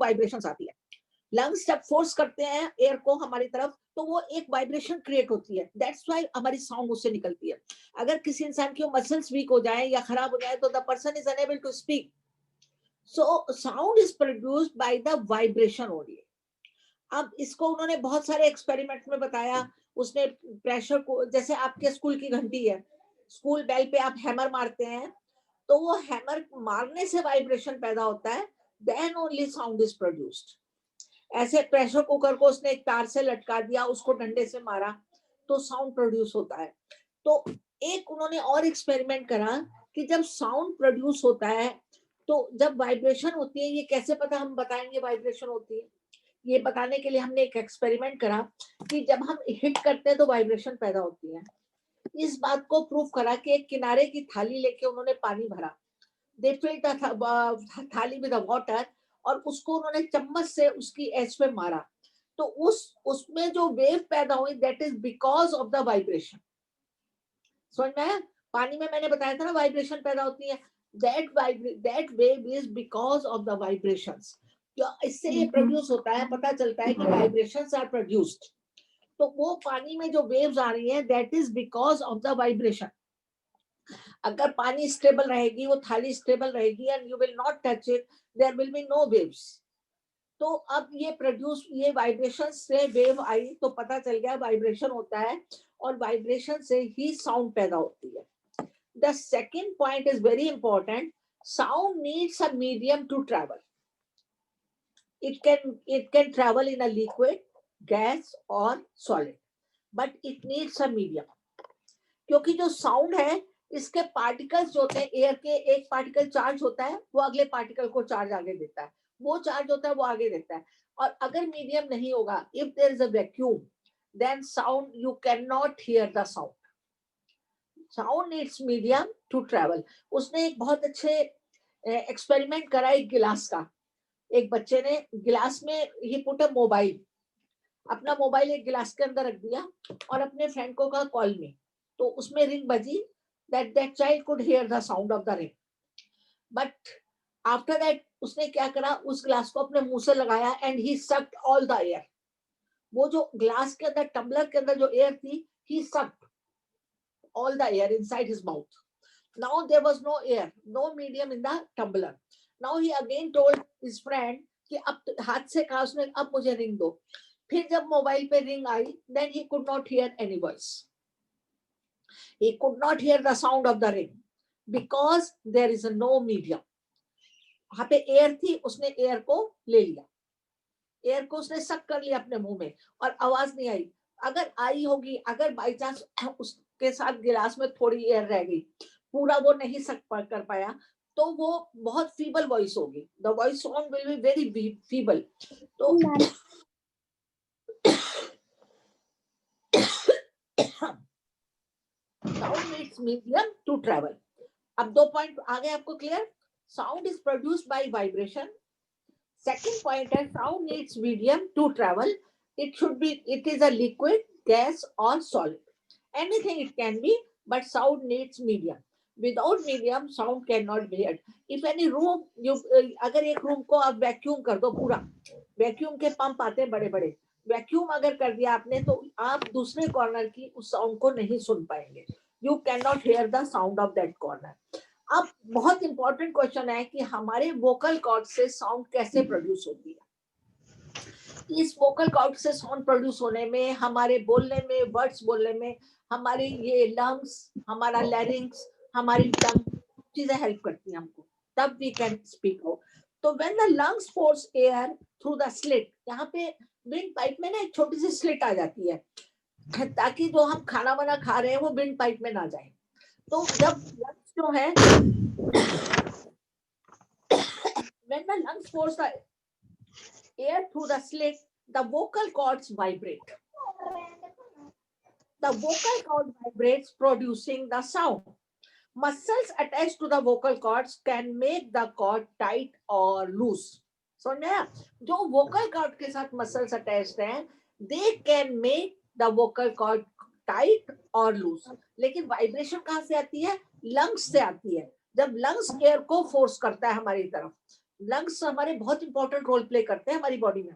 Vibrations आती है। Lungs जब फोर्स करते हैं एयर को हमारी तरफ तो वो एक वाइब्रेशन क्रिएट होती है, दैट्स व्हाई हमारी साउंड उससे निकलती है। अगर किसी इंसान की मसल्स वीक हो जाए या खराब हो जाए तो the person is unable to speak. So sound is produced by the vibration only. अब इसको उन्होंने बहुत सारे एक्सपेरिमेंट में बताया। उसने प्रेशर को, जैसे आपके स्कूल की घंटी है, स्कूल बेल पे आप हैमर मारते हैं तो वो हैमर मारने से वाइब्रेशन पैदा होता है, then only sound is produced. ऐसे प्रेशर कुकर को उसने एक तार से लटका दिया, उसको डंडे से मारा तो साउंड प्रोड्यूस होता है। तो एक उन्होंने और एक्सपेरिमेंट करा कि जब साउंड प्रोड्यूस होता है तो जब वाइब्रेशन होती है, ये कैसे पता, हम बताएंगे वाइब्रेशन होती है। ये बताने के लिए हमने एक एक्सपेरिमेंट करा कि जब हम हिट करते हैं तो वाइब्रेशन पैदा होती है। इस बात को प्रूव करा कि एक किनारे की थाली लेके उन्होंने पानी भरा, दे फिल्ड द थाली विद वाटर, और उसको उन्होंने चम्मच से उसकी एज पे मारा तो उसमें जो वेव पैदा हुई that is because of the vibration. समझ में आया? पानी में मैंने बताया था ना वाइब्रेशन पैदा होती है, that wave is because of the vibrations. इससे ये प्रोड्यूस होता है, पता चलता है कि वाइब्रेशंस आर प्रोड्यूस्ड। तो वो पानी में जो वेव्स आ रही हैं that is because of the vibration. अगर पानी स्टेबल रहेगी, वो थाली स्टेबल रहेगी and you will not touch it, there will be no waves. तो अब ये वाइब्रेशन से वेव आई तो पता चल गया वाइब्रेशन होता है और वाइब्रेशन से ही साउंड पैदा होती है। The second point is very important, sound needs a medium to travel. it can travel in a liquid, gas or solid, but it needs a medium। क्योंकि जो साउंड है इसके पार्टिकल्स जो होते हैं, एयर के एक पार्टिकल चार्ज होता है, वो अगले पार्टिकल को चार्ज आगे देता है, वो चार्ज होता है वो आगे देता है। और अगर मीडियम नहीं होगा, if there is a vacuum, then sound you can not hear the sound. Sound needs medium to travel. उसने एक बहुत अच्छे एक्सपेरिमेंट करा एक गिलास का। एक बच्चे ने गिलास में ही पुट अ मोबाइल, अपना मोबाइल एक गिलास के अंदर रख दिया और अपने फ्रेंड को कहा कॉल मी, तो उसमें रिंग बजी, that child could hear the sound of the ring, but after that उसने क्या करा, उस ग्लास को अपने मुंह से लगाया and he sucked all the air। वो जो ग्लास के अंदर, टम्बलर के अंदर जो एयर थी, he sucked all the air inside his mouth। Now there was no air, no medium in the tumbler। Now he again told his friend कि अब हाथ से कहा उसने, अब मुझे रिंग दो। फिर जब मोबाइल पे ring I, then he could not hear any voice, he could not hear the sound of the ring because there is a no medium। वहां पे एयर थी, उसने एयर को ले लिया, एयर को उसने सक कर लिया अपने मुंह में और आवाज नहीं आई। अगर आई होगी, अगर बाई चांस उसके साथ गिलास में थोड़ी एयर रह गई, पूरा वो नहीं सक कर पाया, तो वो बहुत फीबल वॉइस होगी, the voice sound will be very feeble. तो sound needs medium to travel. अब 2 पॉइंट आ गए आपको clear? Sound is produced by vibration. Second point है sound needs medium to travel. It is a liquid, gas और solid, anything it can be, but sound needs medium. Without medium sound can not be heard. If any room you, अगर एक room को आप vacuum कर दो, पूरा vacuum के pump आते हैं बड़े बड़े, वैक्यूम अगर कर दिया आपने तो आप दूसरे कॉर्नर की उस साउंड को नहीं सुन पाएंगे, you can not here the sound of that corner. अब बहुत इंपॉर्टेंट क्वेश्चन है कि हमारे वोकल कॉर्ड से साउंड कैसे प्रोड्यूस होती है। इस वोकल कॉर्ड से साउंड प्रोड्यूस होने में, हमारे बोलने में, वर्ड्स बोलने में, हमारी ये लंग्स, हमारा लैरिंग्स, हमारी टंग चीजें हेल्प करती हैं हमको, तब वी कैन स्पीक आउट। तो when the lungs force air through the slit, यहाँ पे विंड पाइप में ना एक छोटी सी स्लिट आ जाती है ताकि जो हम खाना वाना खा रहे हैं वो विंड पाइप में ना जाए। तो जब लंग्स जो है, when the lungs force the air through the slit, the vocal cords vibrate, the vocal cord vibrates producing the sound। Muscles attached to the vocal cords can make the cord tight or loose। समझ में आया? जो vocal cord के साथ muscles attached हैं, they can make the vocal cord tight or loose। लेकिन vibration कहाँ से आती है? lungs से आती है। जब lungs air को force करता है हमारी तरफ, लंग्स हमारे बहुत इंपॉर्टेंट रोल प्ले करते हैं हमारी बॉडी में.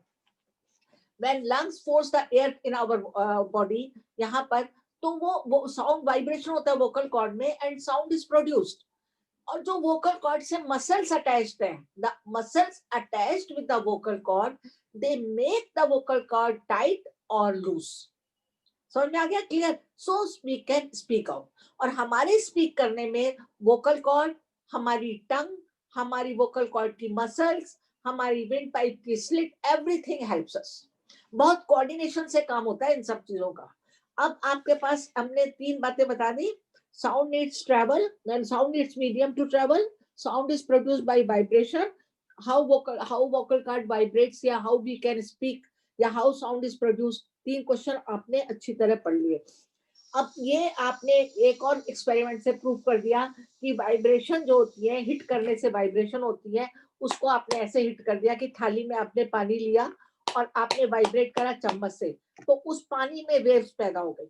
When lungs force the air in our body, यहाँ पर तो वो साउंड वाइब्रेशन होता है वोकल कॉर्ड में एंड साउंड इज प्रोड्यूस्ड. और जो वोकल कॉर्ड से मसल्स अटैच्ड हैं, the muscles attached with the vocal cord, they make the vocal cord tight और लूज. समझ में आ गया? Clear? So we can speak out. और हमारे स्पीक करने में वोकल कॉर्ड, हमारी टंग, हमारी वोकल कॉर्ड की मसल्स, हमारी विंड पाइप की स्लिट, एवरीथिंग हेल्प्स अस. बहुत कोऑर्डिनेशन से काम होता है इन सब चीजों का. अब आपके पास हमने 3 बातें बता दी. Sound needs travel, then sound needs medium to travel, sound is produced by vibration, how vocal cord vibrates या हाउ वी कैन स्पीक या how sound is produced. 3 question आपने अच्छी तरह पढ़ लिए. अब ये आपने एक और एक्सपेरिमेंट से प्रूव कर दिया कि वाइब्रेशन जो होती है, हिट करने से वाइब्रेशन होती है. उसको आपने ऐसे हिट कर दिया कि थाली में आपने पानी लिया और आपने वाइब्रेट करा चम्मच से, तो उस पानी में वेव्स पैदा हो गई.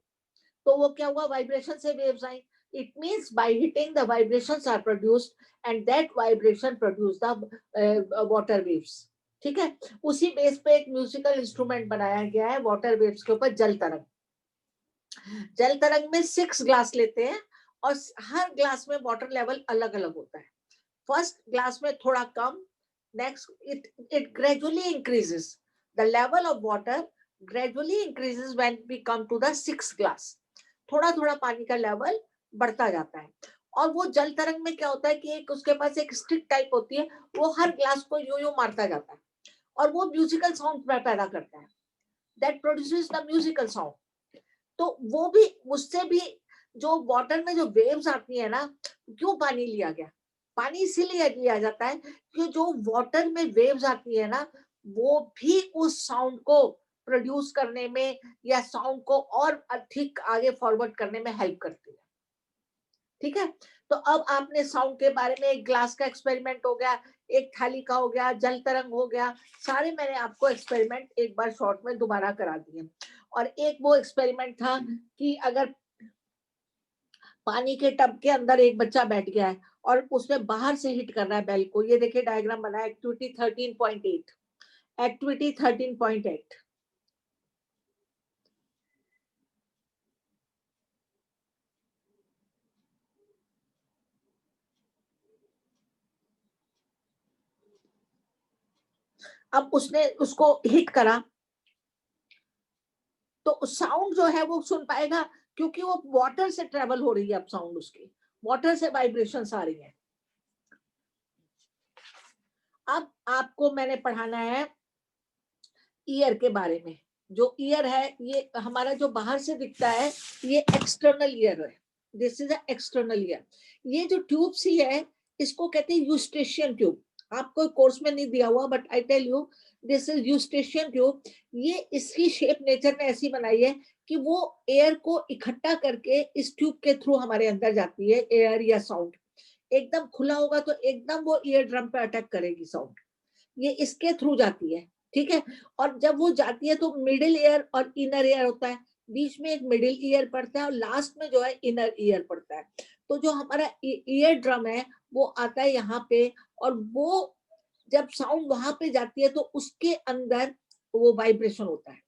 तो वो क्या हुआ? वाइब्रेशन से वेव्स आई. It means by hitting the vibrations are produced and that vibration produce the water waves. ठीक है? उसी बेस पे एक म्यूजिकल इंस्ट्रूमेंट बनाया गया है वाटर वेव्स के ऊपर, जल तरंग. जल तरंग में 6 ग्लास लेते हैं और हर ग्लास में वाटर लेवल अलग अलग होता है. फर्स्ट ग्लास में थोड़ा कम, next it gradually increases. The level of water gradually increases when we come to the 6th glass. थोड़ा थोड़ा पानी का लेवल बढ़ता जाता है. और वो जल तरंग में क्या होता है कि एक उसके पास एक स्टिक टाइप होती है, वो हर ग्लास को यूं यूं मारता जाता है और वो म्यूजिकल साउंड पैदा करता है. That produces the musical sound. तो वो भी उससे भी जो वाटर में जो वेव्स आती है ना, क्यों पानी लिया गया? पानी इसीलिए लिया जाता है कि जो वाटर में वेव्स आती है ना, वो भी उस साउंड को प्रोड्यूस करने में या साउंड को और अधिक आगे फॉरवर्ड करने में हेल्प करती है. ठीक है? तो अब आपने साउंड के बारे में, एक ग्लास का एक्सपेरिमेंट हो गया, एक थाली का हो गया, जल तरंग हो गया, सारे मैंने आपको एक्सपेरिमेंट एक बार शॉर्ट में दोबारा करा दिए. और एक वो एक्सपेरिमेंट था कि अगर पानी के टब के अंदर एक बच्चा बैठ गया है और उसने बाहर से हिट कर रहा है बेल को. ये देखिए डायग्राम बना है, एक्टिविटी 13.8. एक्टिविटी 13.8. अब उसने उसको हिट करा तो साउंड जो है वो सुन पाएगा, क्योंकि वो वाटर से ट्रेवल हो रही है. अब साउंड उसकी वाटर से वाइब्रेशंस आ रही है. अब आपको मैंने पढ़ाना है ईयर के बारे में. जो ईयर है, ये हमारा जो बाहर से दिखता है, ये एक्सटर्नल ईयर है. This is a external ear. ये जो ट्यूब सी है, इसको कहते हैं यूस्टेशियन ट्यूब. आपको कोर्स में नहीं दिया हुआ, but I tell you, this is Eustachian tube. ये इसकी शेप नेचर ने ऐसी बनाई है कि वो एयर को इकट्ठा करके इस ट्यूब के थ्रू हमारे अंदर जाती है. एयर या साउंड एकदम खुला होगा तो एकदम वो ईयर ड्रम पे अटैक करेगी साउंड. ये इसके थ्रू जाती है. ठीक है? और जब वो जाती है तो मिडिल ईयर और इनर ईयर होता है. बीच में एक मिडिल ईयर पड़ता है और लास्ट में जो है इनर ईयर पड़ता है. तो जो हमारा ईयर ड्रम है वो आता है यहाँ पे, और वो जब साउंड वहां पे जाती है तो उसके अंदर वो वाइब्रेशन होता है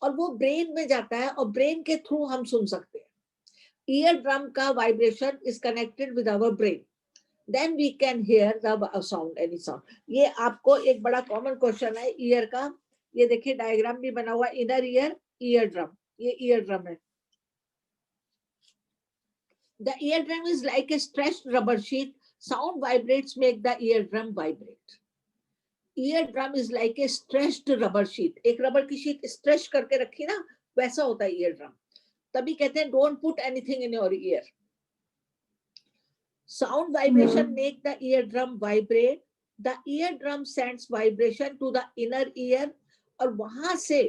और वो ब्रेन में जाता है और ब्रेन के थ्रू हम सुन सकते हैं. ईयर ड्रम का vibration is connected with our brain. then we can hear the sound, any sound. ये आपको एक बड़ा कॉमन क्वेश्चन है ईयर का. ये देखिए डायग्राम भी बना हुआ, इनर ईयर, ईयर ड्रम. ये ईयर ड्रम है. The eardrum is like a stretched rubber sheet. Sound vibrates make the eardrum vibrate. Eardrum is like a stretched rubber sheet. एक रबर की शीट स्ट्रेच करके रखी ना, वैसा होता है eardrum. तभी कहते हैं don't put anything in your ear. Sound vibration make the eardrum vibrate. The eardrum sends vibration to the inner ear और वहां से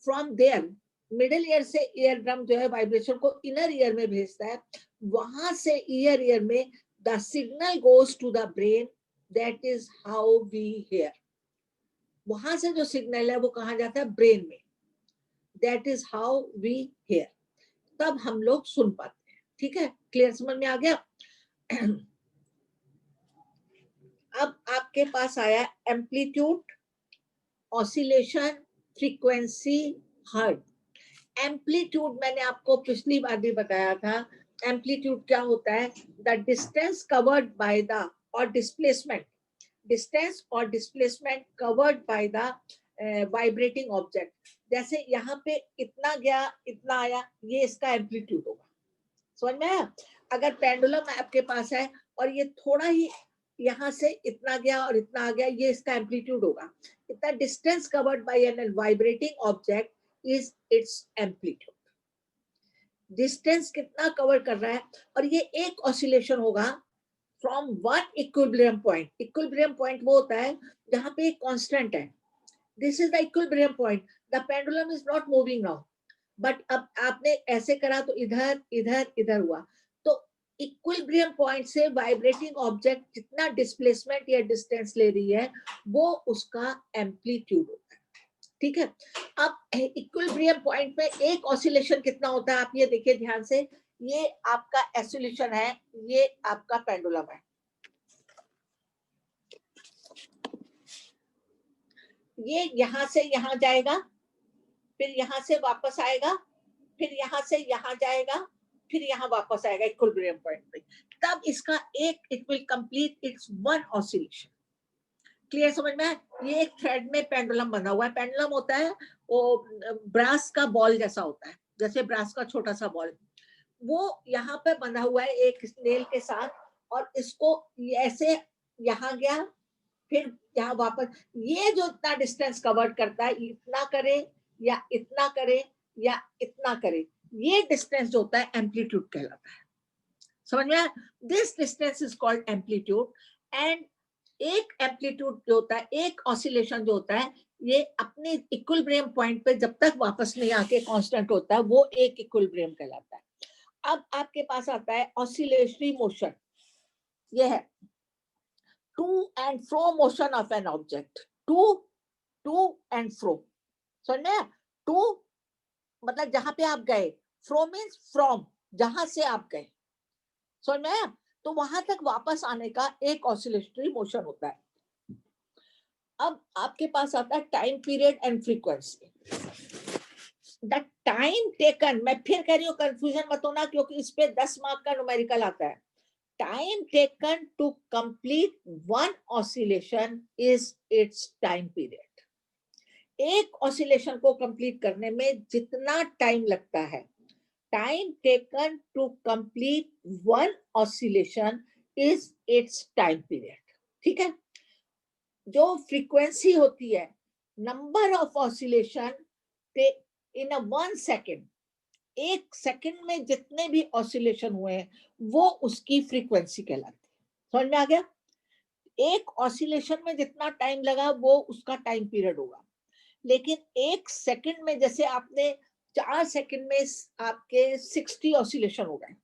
from there मिडिल ईयर से ईयर ड्रम जो है वाइब्रेशन को इनर ईयर में भेजता है. वहां से ईयर में the signal goes to the brain. That is how we hear. वहां से जो सिग्नल है वो कहाँ जाता है? ब्रेन में. That is how we hear. तब हम लोग सुन पाते हैं. ठीक है? क्लियर? समझ में आ गया? अब आपके पास आया amplitude, oscillation, frequency, hertz. Amplitude मैंने आपको पिछली बार भी बताया था, एम्पलीट्यूड क्या होता है, the distance covered by the, और डिस्प्लेसमेंट, डिस्टेंस और displacement covered by the vibrating object. जैसे यहाँ पे इतना गया इतना आया, ये इसका एम्पलीट्यूड होगा। समझ में आया? अगर पेंडुलम आपके पास है और ये थोड़ा ही यहाँ से इतना गया और इतना आ गया, ये इसका एम्पलीट्यूड होगा। इतना distance covered by an vibrating object is its amplitude. Distance कितना कवर कर रहा है, और ये एक ऑसिलेशन होगा from one equilibrium point. Equilibrium point वो होता है जहां पे एक कांस्टेंट है, this is the equilibrium point, the pendulum is not moving now, but अब आपने ऐसे करा तो इधर इधर इधर हुआ, तो इक्विलिब्रियम पॉइंट से वाइब्रेटिंग ऑब्जेक्ट जितना डिस्प्लेसमेंट या डिस्टेंस ले रही है वो उसका एम्पलीट्यूड होता है। ठीक है, अब इक्विलिब्रियम पॉइंट पे एक ऑसिलेशन कितना होता है, आप ये देखिए ध्यान से, ये आपका ऑसिलेशन है, ये आपका पेंडुलम है, ये यहां से यहां जाएगा, फिर यहां से वापस आएगा, फिर यहां से यहां जाएगा, फिर यहां वापस आएगा इक्विलिब्रियम पॉइंट पे, तब इसका एक, it will complete it's one oscillation. Clear समझ में? ये एक थ्रेड में पेंडुलम बना हुआ है। पेंडुलम होता है वो ब्रास का बॉल जैसा होता है, जैसे ब्रास का छोटा सा बॉल, वो यहाँ पे बंधा हुआ है एक स्नेल के साथ, और इसको ऐसे यहाँ गया, फिर यहाँ वापस, ये जो इतना डिस्टेंस कवर करता है, इतना करे या इतना करे या इतना करे, ये डिस्टेंस जो होता है एम्पलीट्यूड कहलाता है। समझ में? This distance is called amplitude. And एक एम्पलीट्यूड जो होता है, एक ऑसिलेशन जो होता है, ये अपने इक्विलिब्रियम पॉइंट पे जब तक वापस नहीं आके कांस्टेंट होता है, वो एक इक्विलिब्रियम कहलाता है। अब आपके पास आता है ऑसिलेटरी मोशन, ये है to and fro motion of an object, to and fro. समझ में? टू मतलब जहां पे आप गए, फ्रो मीन्स फ्रॉम, जहां से आप गए। समझ में आया? तो वहां तक वापस आने का एक ऑसिलेटरी मोशन होता है। अब आपके पास आता है time period and frequency. The time taken, मैं फिर कह रही हूँ कंफ्यूजन मत होना, क्योंकि इस पे 10 मार्क का न्यूमेरिकल आता है। Time taken to complete one oscillation is its time period. एक ऑसिलेशन को कंप्लीट करने में जितना टाइम लगता है, time taken to complete one oscillation is its time period. ठीक है, जो फ्रीक्वेंसी होती है, number of oscillation in a 1 second, एक सेकंड में जितने भी ऑसिलेशन हुए हैं वो उसकी फ्रीक्वेंसी कहलाती है। समझ में आ गया? एक ऑसिलेशन में जितना टाइम लगा वो उसका टाइम पीरियड होगा, लेकिन एक सेकंड में, जैसे आपने 4 सेकंड में आपके 60 ऑसिलेशन हो गए,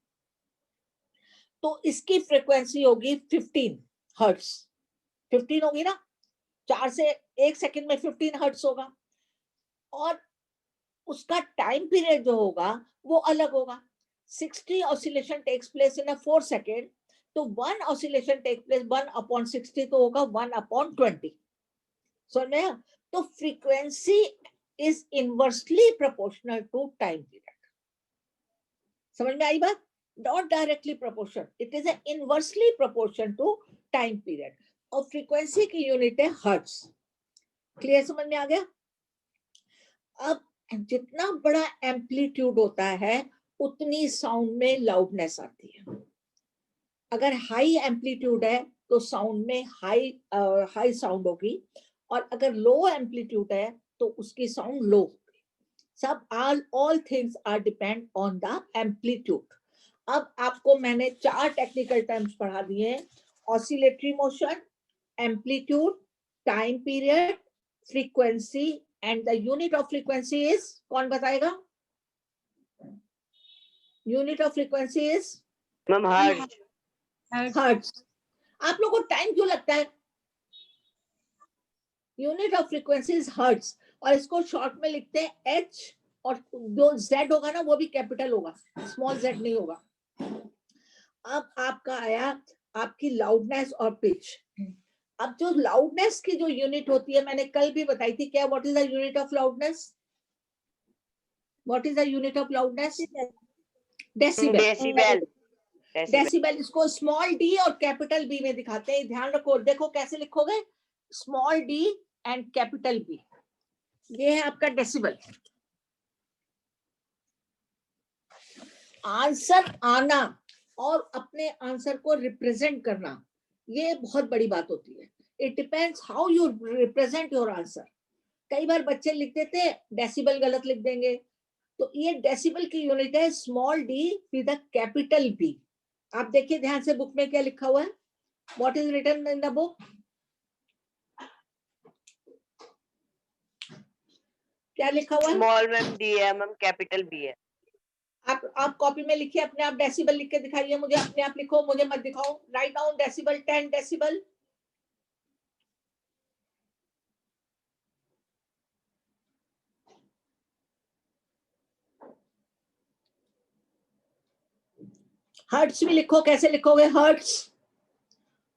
तो इसकी फ्रीक्वेंसी होगी 15 हर्ट्ज। 15 होगी ना, 4 से 1 सेकंड में 15 हर्ट्ज होगा, और उसका टाइम पीरियड जो होगा वो अलग होगा। 60 oscillation takes place in a 4 second, तो 1 ऑसिलेशन टेक प्लेस 1/60 तो होगा 1/20। समझ में आया? तो frequency is inversely proportional to time period. समझ में आई बात? Not directly proportion, it is inversely proportion to time period, और फ्रीक्वेंसी की यूनिट है हर्ट्ज। क्लियर समझ में आ गया? अब जितना बड़ा एम्पलीट्यूड होता है उतनी साउंड में लाउडनेस आती है। अगर हाई एम्पलीट्यूड है तो साउंड में हाई साउंड होगी, और अगर लो एम्पलीट्यूड है तो उसकी साउंड लो होगी। सब all things are depend on the amplitude. अब आपको मैंने 4 टेक्निकल टर्म्स पढ़ा दिए हैं, oscillatory motion, amplitude, time period, frequency, and the unit of frequency is, कौन बताएगा? Unit of frequency is ma'am hertz. Hertz. आप लोगों को टाइम क्यों लगता है? Unit of frequency is hertz, और इसको शॉर्ट में लिखते हैं एच, और जो जेड होगा ना वो भी कैपिटल होगा, स्मॉल जेड नहीं होगा। अब आपका आया आपकी लाउडनेस और पिच। अब जो लाउडनेस की जो यूनिट होती है मैंने कल भी बताई थी, क्या what is the unit of loudness? What is the unit of loudness? Decibel. Decibel. Decibel इसको स्मॉल डी और कैपिटल बी में दिखाते हैं, ध्यान रखो। देखो कैसे लिखोगे, small D and capital B, ये है आपका डेसिबल। आंसर आना और अपने आंसर को रिप्रेजेंट करना, ये बहुत बड़ी बात होती है। It depends how you represent your answer. कई बार बच्चे लिख देते हैं डेसिबल गलत लिख देंगे, तो ये डेसिबल की यूनिट है small D with a capital B. आप देखिए ध्यान से बुक में क्या लिखा हुआ है, what is written in the book, क्या लिखा हुआ है? स्मॉल मैम डी है मैम, कैपिटल बी है। आप कॉपी में लिखिए, अपने आप डेसिबल लिख के दिखाइए मुझे, अपने आप लिखो, मुझे मत दिखाओ। Write down decibel, 10 decibel. Hertz भी लिखो, कैसे लिखोगे हर्ट्स?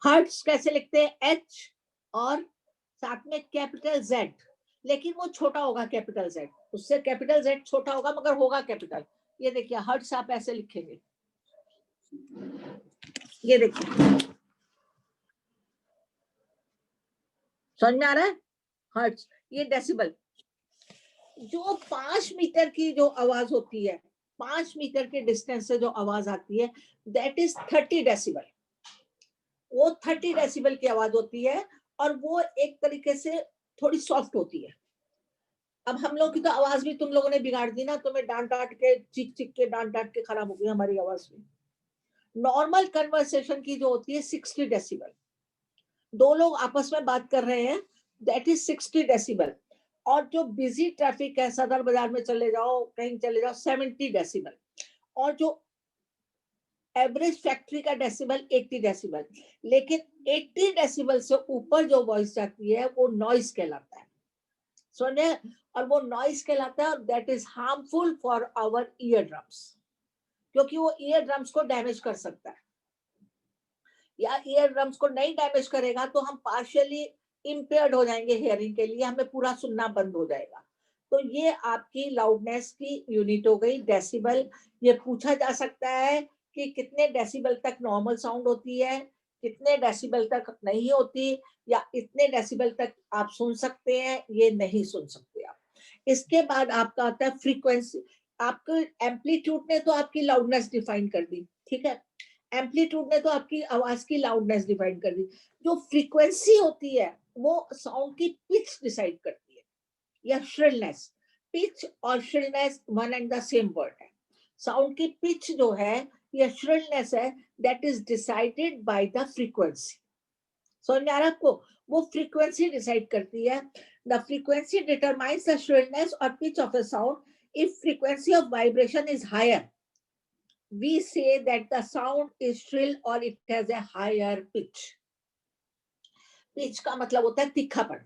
हर्ट्स कैसे लिखते हैं? एच और साथ में कैपिटल जेड, लेकिन वो छोटा होगा कैपिटल जेड, उससे कैपिटल जेड छोटा होगा मगर होगा कैपिटल। ये देखिए हर्ट्स आप ऐसे लिखेंगे, ये देखिए समझ में आ रहा है? हर्ट्स, ये डेसिबल। जो 5 मीटर की जो आवाज होती है, 5 मीटर के डिस्टेंस से जो आवाज आती है, दैट इज 30 डेसिबल। वो 30 डेसिबल की आवाज होती है और वो एक तरीके से थोड़ी सॉफ्ट होती है। अब हम लोग की तो आवाज भी तुम लोगों ने बिगाड़ दी ना, तुम्हें डांट डांट के, चिक चिक के, डांट डांट के खराब हो गई हमारी आवाज भी। नॉर्मल कन्वर्सेशन की जो होती है 60 डेसिबल, दो लोग आपस में बात कर रहे हैं, दैट इज 60 डेसिबल। और जो बिजी ट्रैफिक है, सदर बाजार में चले जाओ, कहीं चले जाओ, 70 डेसिबल। और जो एवरेज फैक्ट्री का डेसिबल 80 डेसिबल। लेकिन 80 डेसिबल से ऊपर जो वॉइस जाती है वो नॉइस कहलाता है, सुने, और वो नॉइस कहलाता है, that is harmful for our ear drums, क्योंकि वो ईयर ड्रम्स को डैमेज कर सकता है। या ईयर ड्रम्स को नहीं डैमेज करेगा तो हम पार्शियली इम्पेयर्ड हो जाएंगे हियरिंग के लिए, हमें पूरा सुनना बंद हो जाएगा। तो ये आपकी लाउडनेस की यूनिट हो गई, डेसिबल। ये पूछा जा सकता है कि कितने डेसिबल तक नॉर्मल साउंड होती है, कितने डेसिबल तक नहीं होती, या इतने डेसिबल तक आप सुन सकते हैं, ये नहीं सुन सकते आप। इसके बाद आपका आता है फ्रीक्वेंसी। आपको एम्पलीट्यूड ने तो आपकी लाउडनेस डिफाइन कर दी, ठीक है, एम्पलीट्यूड ने तो आपकी आवाज की लाउडनेस डिफाइन कर दी। जो फ्रीक्वेंसी होती है वो साउंड की पिच डिसाइड करती है, या श्रिलनेस। पिच और shrillness one and the same word है। साउंड की पिच जो है या श्रिलनेस है, that is decided by the frequency. समझ में आ रहा है आपको? वो फ्रीक्वेंसी डिसाइड करती है। The frequency determines the shrillness और pitch of a sound. If frequency of vibration is higher, we say that the sound is shrill or it has a higher pitch. Pitch का मतलब होता है तीखापन,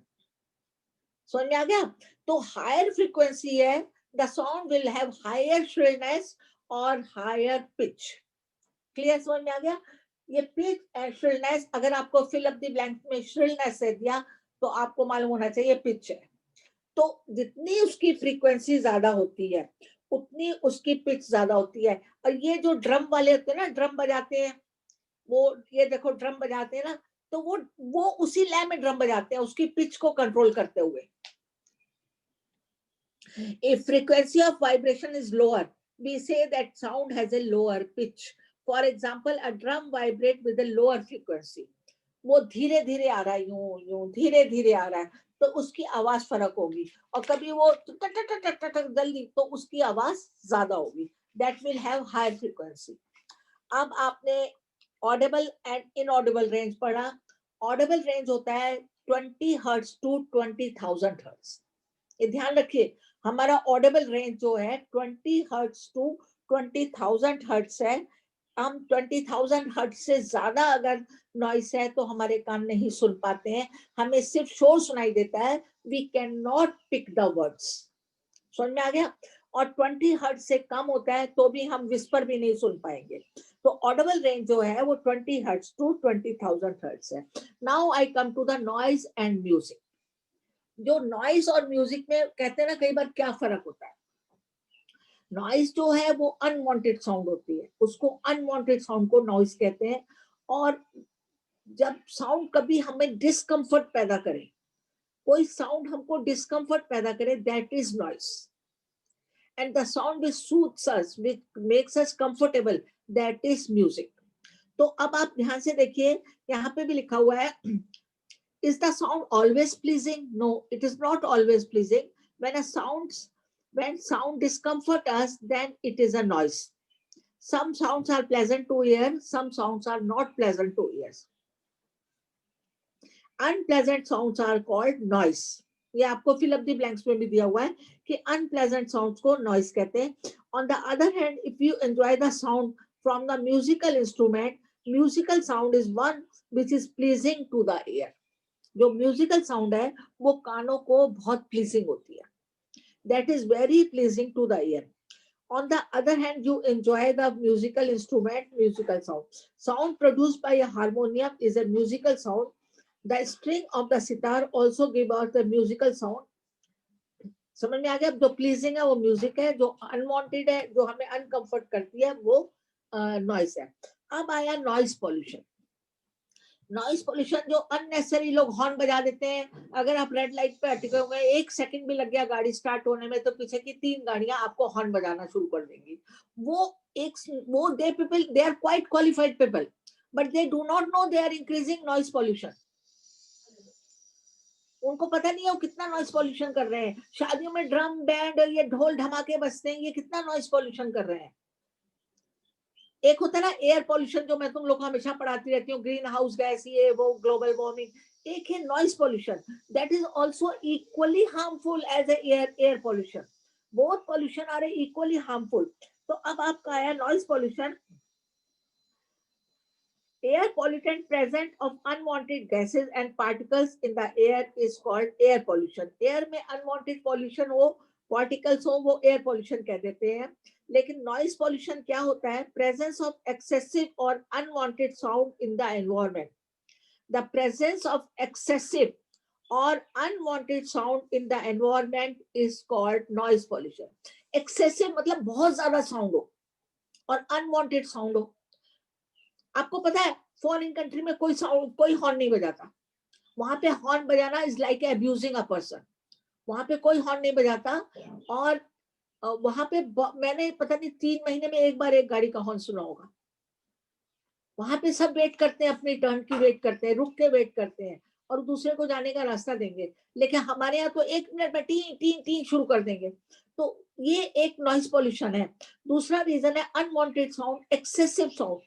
समझ में आ गया? तो हायर फ्रीक्वेंसी है, the sound will have higher shrillness or higher pitch. Clear, समझ में आ गया? ये पिच एंड श्रिलनेस, अगर आपको फिल अप द ब्लैंक में श्रिलनेस है दिया तो आपको मालूम होना चाहिए पिच है। तो जितनी उसकी फ्रीक्वेंसी ज्यादा होती है उतनी उसकी पिच ज्यादा होती है। और ये जो ड्रम वाले होते हैं ना, ड्रम बजाते हैं, वो ये देखो ड्रम बजाते हैं ना, तो वो उसी लय में ड्रम बजाते हैं उसकी पिच को कंट्रोल करते हुए। If frequency of vibration is lower, we say that sound has a lower pitch. For example, a drum vibrate with a lower frequency. वो धीरे धीरे आ रहा है, यूं यूं धीरे धीरे आ रहा है, तो उसकी आवाज फर्क होगी। और कभी वो टक टक टक टक जल्दी, तो उसकी आवाज ज्यादा होगी। That will have higher frequency. अब आपने ऑडिबल एंड इनऑडिबल रेंज पढ़ा। ऑडिबल रेंज होता है 20 हर्ट्ज टू 20,000 हर्ट्ज। ये ध्यान रखिए, हमारा ऑडिबल रेंज जो है 20 हर्ट्ज टू 20,000 हर्ट्ज है। हम 20,000 हर्ट्ज से ज्यादा अगर नॉइस है तो हमारे कान नहीं सुन पाते हैं, हमें सिर्फ शोर सुनाई देता है, we can not pick the words. समझ में आ गया? और 20 हर्ट्ज से कम होता है तो भी हम विस्पर भी नहीं सुन पाएंगे। तो ऑडिबल रेंज जो है वो 20 हर्ट्ज टू 20,000 हर्ट्ज है. Now I come to the noise and music. जो नॉइज और म्यूजिक में कहते हैं ना कई बार क्या फर्क होता है. नॉइज जो है वो अनवांटेड साउंड होती है, उसको अनवांटेड साउंड को नॉइज कहते हैं. और जब साउंड कभी हमें डिस्कम्फर्ट पैदा करे, कोई साउंड हमको डिस्कम्फर्ट पैदा करे, that is noise. And the sound which soothes us, which makes us comfortable, that is music. तो अब आप ध्यान से देखिए, यहाँ पे भी लिखा हुआ है, is the sound always pleasing? No, it is not always pleasing. When sound discomfort us, then it is a noise. Some sounds are pleasant to ear, some sounds are not pleasant to ears. Unpleasant sounds are called noise. ये आपको fill up the blanks में भी दिया हुआ है कि unpleasant sounds को noise कहते हैं. On the other hand, if you enjoy the sound from the musical instrument, musical sound is one which is pleasing to the ear. जो musical sound है वो कानों को बहुत pleasing होती है. That is very pleasing to the ear. On the other hand, you enjoy the musical instrument, musical sound. Sound produced by a harmonium is a musical sound. The string of the sitar also give out the musical sound. समझ में आ गया. जो pleasing है वो music है, जो unwanted है, जो हमें अनकंफर्ट करती है, वो नॉइस है. अब आया नॉइस पॉल्यूशन. नॉइस पॉल्यूशन जो अननेसेसरी लोग हॉर्न बजा देते हैं. अगर आप रेड लाइट पे अटके हुए, 1 सेकंड भी लग गया गाड़ी स्टार्ट होने में, तो पीछे की 3 गाड़ियां आपको हॉर्न बजाना शुरू कर देंगी. वो they people, they are quite qualified people, but they do not know they are increasing noise pollution. उनको पता नहीं है वो कितना नॉइस पॉल्यूशन कर रहे हैं. शादियों में ड्रम बैंड, ये ढोल धमाके बजते हैं, ये कितना नॉइस पॉल्यूशन कर रहे हैं. एक होता है ना एयर पॉल्यूशन, जो मैं तुम लोग को हमेशा पढ़ाती रहती हूँ, ग्रीन हाउस गैस, ये वो ग्लोबल वार्मिंग. एक है noise pollution, that is also equally harmful as air pollution. Both pollution are equally harmful. तो अब आपका आया noise pollution. Air pollutant present of unwanted gases and particles in the air is called air pollution. Air में unwanted pollution हो, particles हो, वो air pollution कह देते हैं. लेकिन noise pollution क्या होता है? Presence of excessive or unwanted sound in the environment. The presence of excessive or unwanted sound in the environment is called noise pollution. Excessive मतलब बहुत ज्यादा sound हो और unwanted sound हो. आपको पता है फॉरेन कंट्री में कोई हॉर्न नहीं बजाता. वहां पे हॉर्न बजाना is like abusing a person. वहां पे कोई हॉर्न नहीं बजाता. और वहां पे मैंने पता नहीं 3 महीने में एक बार एक गाड़ी का हॉर्न सुना होगा. वहां पे सब वेट करते हैं, अपनी टर्न की वेट करते हैं, रुक के वेट करते हैं और दूसरे को जाने का रास्ता देंगे. लेकिन हमारे यहाँ तो 1 मिनट में टी टी टी शुरू कर देंगे. तो ये एक नॉइस पॉल्यूशन है. दूसरा रीजन है unwanted sound, excessive sound.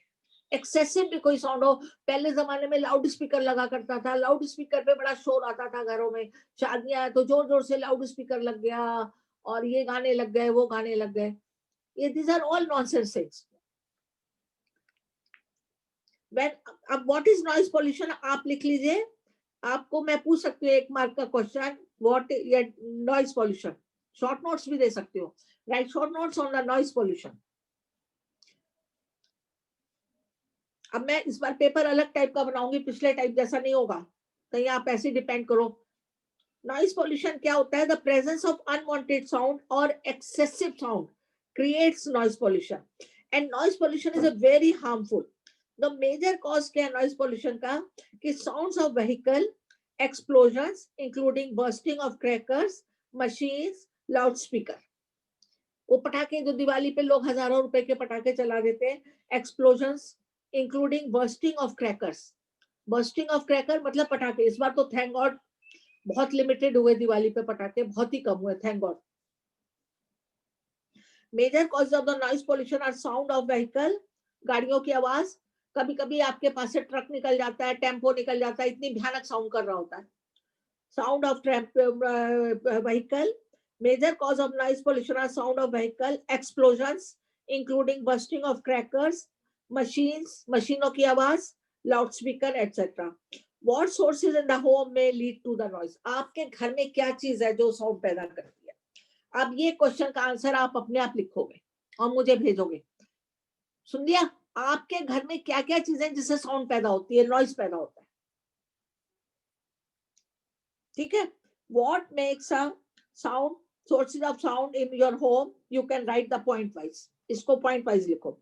Excessive भी कोई साउंड हो. पहले जमाने में लाउड स्पीकर लगा करता था, लाउड स्पीकर पे बड़ा शोर आता था घरों में. शादियां तो जोर जोर से लाउड स्पीकर लग गया और ये गाने लग गए, वो गाने लग गए. ये these are all nonsense things. अब व्हाट इज नॉइज पॉल्यूशन आप लिख लीजिए. आपको मैं पूछ सकती हूँ 1 मार्क का question, what noise pollution. Short notes भी दे सकते हो. Right short notes on the noise pollution. अब मैं इस बार पेपर अलग टाइप का बनाऊंगी, पिछले टाइप जैसा नहीं होगा, कहीं आप ऐसे डिपेंड करो. नॉइज पॉल्यूशन क्या होता है? The presence of unwanted sound और excessive sound creates noise pollution. And noise pollution is a very harmful. The major cause क्या है नॉइज पॉल्यूशन का? कि sounds of vehicle, explosions including bursting of crackers, machines, loud speaker. वो पटाखे जो दिवाली पे लोग हजारों रुपए के पटाखे चला देते हैं. Explosions including bursting of crackers. Bursting of cracker मतलब पटाखे. इस बार तो थैंक गॉड बहुत लिमिटेड हुए दिवाली पे पटाखे, बहुत ही कम हुए, thank God. Major cause of the noise pollution are sound of vehicle, गाड़ियों की आवाज. कभी कभी आपके पास से ट्रक निकल जाता है, टेम्पो निकल जाता है, इतनी भयानक साउंड कर रहा होता है. Sound of vehicle. Major cause of noise pollution are sound of vehicle, explosions including bursting of crackers, machines, मशीनों की आवाज, loud speaker etcetera. What sources in the home में लीड टू द नॉइज. आपके घर में क्या चीज है जो साउंड पैदा करती है? अब ये क्वेश्चन का आंसर आप अपने आप लिखोगे और मुझे भेजोगे. सुन लिया? आपके घर में क्या क्या चीजें जिससे साउंड पैदा होती है, नॉइज पैदा होता है, ठीक है? What makes a sound, sources of sound in your home, you can right the point wise, इसको पॉइंट वाइज लिखो.